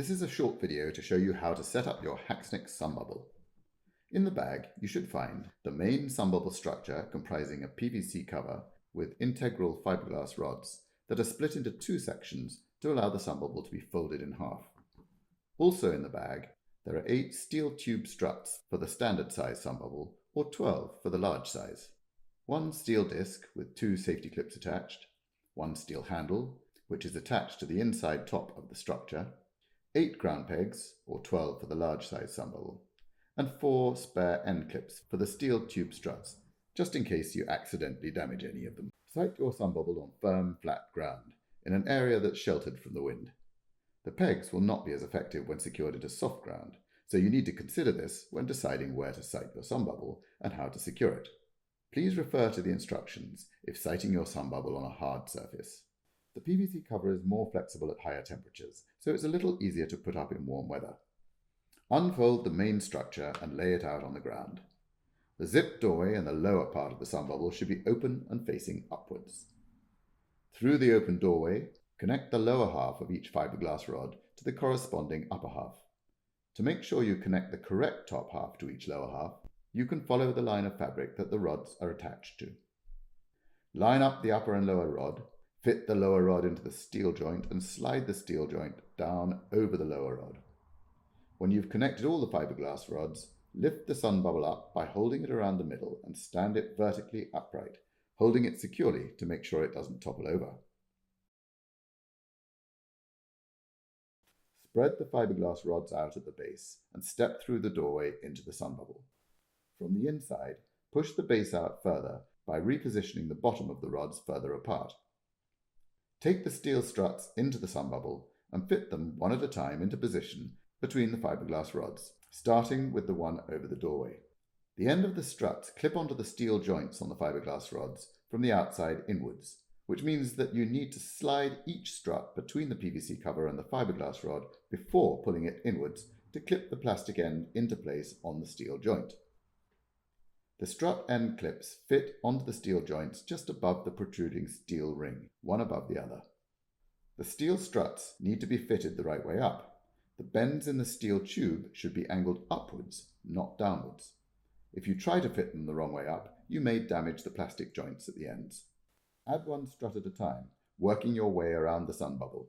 This is a short video to show you how to set up your Hacksnick Sunbubble. In the bag, you should find the main Sunbubble structure comprising a PVC cover with integral fiberglass rods that are split into two sections to allow the Sunbubble to be folded in half. Also in the bag, there are 8 steel tube struts for the standard size Sunbubble or 12 for the large size. 1 steel disc with 2 safety clips attached, 1 steel handle, which is attached to the inside top of the structure, 8 ground pegs, or 12 for the large size Sunbubble, and 4 spare end clips for the steel tube struts, just in case you accidentally damage any of them. Site your Sunbubble on firm, flat ground, in an area that's sheltered from the wind. The pegs will not be as effective when secured into soft ground, so you need to consider this when deciding where to site your Sunbubble and how to secure it. Please refer to the instructions if siting your Sunbubble on a hard surface. The PVC cover is more flexible at higher temperatures, so it's a little easier to put up in warm weather. Unfold the main structure and lay it out on the ground. The zip doorway in the lower part of the Sunbubble should be open and facing upwards. Through the open doorway, connect the lower half of each fiberglass rod to the corresponding upper half. To make sure you connect the correct top half to each lower half, you can follow the line of fabric that the rods are attached to. Line up the upper and lower rod, fit the lower rod into the steel joint and slide the steel joint down over the lower rod. When you've connected all the fiberglass rods, lift the Sunbubble up by holding it around the middle and stand it vertically upright, holding it securely to make sure it doesn't topple over. Spread the fiberglass rods out at the base and step through the doorway into the Sunbubble. From the inside, push the base out further by repositioning the bottom of the rods further apart. Take the steel struts into the Sunbubble and fit them one at a time into position between the fiberglass rods, starting with the one over the doorway. The end of the struts clip onto the steel joints on the fiberglass rods from the outside inwards, which means that you need to slide each strut between the PVC cover and the fiberglass rod before pulling it inwards to clip the plastic end into place on the steel joint. The strut end clips fit onto the steel joints just above the protruding steel ring, one above the other. The steel struts need to be fitted the right way up. The bends in the steel tube should be angled upwards, not downwards. If you try to fit them the wrong way up, you may damage the plastic joints at the ends. Add one strut at a time, working your way around the Sunbubble.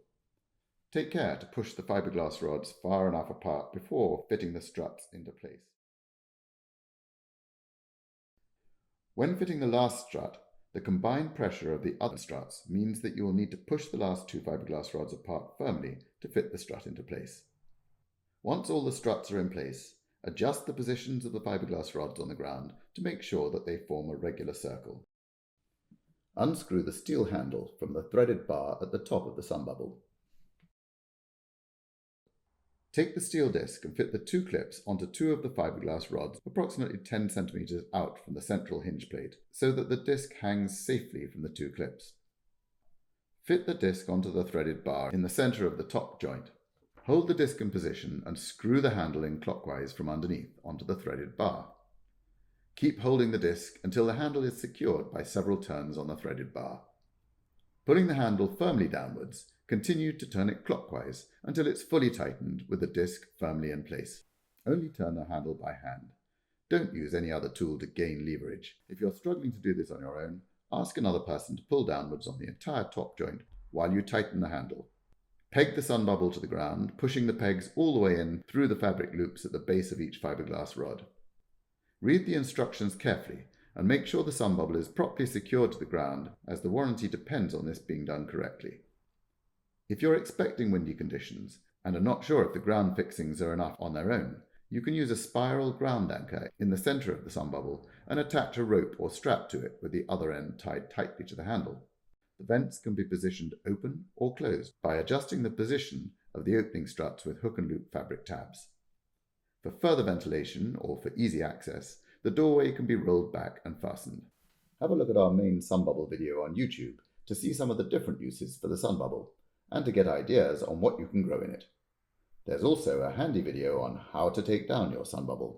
Take care to push the fiberglass rods far enough apart before fitting the struts into place. When fitting the last strut, the combined pressure of the other struts means that you will need to push the last 2 fiberglass rods apart firmly to fit the strut into place. Once all the struts are in place, adjust the positions of the fiberglass rods on the ground to make sure that they form a regular circle. Unscrew the steel handle from the threaded bar at the top of the Sunbubble. Take the steel disc and fit the 2 clips onto 2 of the fiberglass rods approximately 10 cm out from the central hinge plate so that the disc hangs safely from the 2 clips. Fit the disc onto the threaded bar in the center of the top joint. Hold the disc in position and screw the handle in clockwise from underneath onto the threaded bar. Keep holding the disc until the handle is secured by several turns on the threaded bar. Pulling the handle firmly downwards, continue to turn it clockwise until it's fully tightened with the disc firmly in place. Only turn the handle by hand. Don't use any other tool to gain leverage. If you're struggling to do this on your own, ask another person to pull downwards on the entire top joint while you tighten the handle. Peg the Sunbubble to the ground, pushing the pegs all the way in through the fabric loops at the base of each fiberglass rod. Read the instructions carefully and make sure the Sunbubble is properly secured to the ground, as the warranty depends on this being done correctly. If you're expecting windy conditions and are not sure if the ground fixings are enough on their own, you can use a spiral ground anchor in the center of the Sunbubble and attach a rope or strap to it with the other end tied tightly to the handle. The vents can be positioned open or closed by adjusting the position of the opening struts with hook and loop fabric tabs. For further ventilation or for easy access, the doorway can be rolled back and fastened. Have a look at our main Sunbubble video on YouTube to see some of the different uses for the Sunbubble and to get ideas on what you can grow in it. There's also a handy video on how to take down your Sunbubble,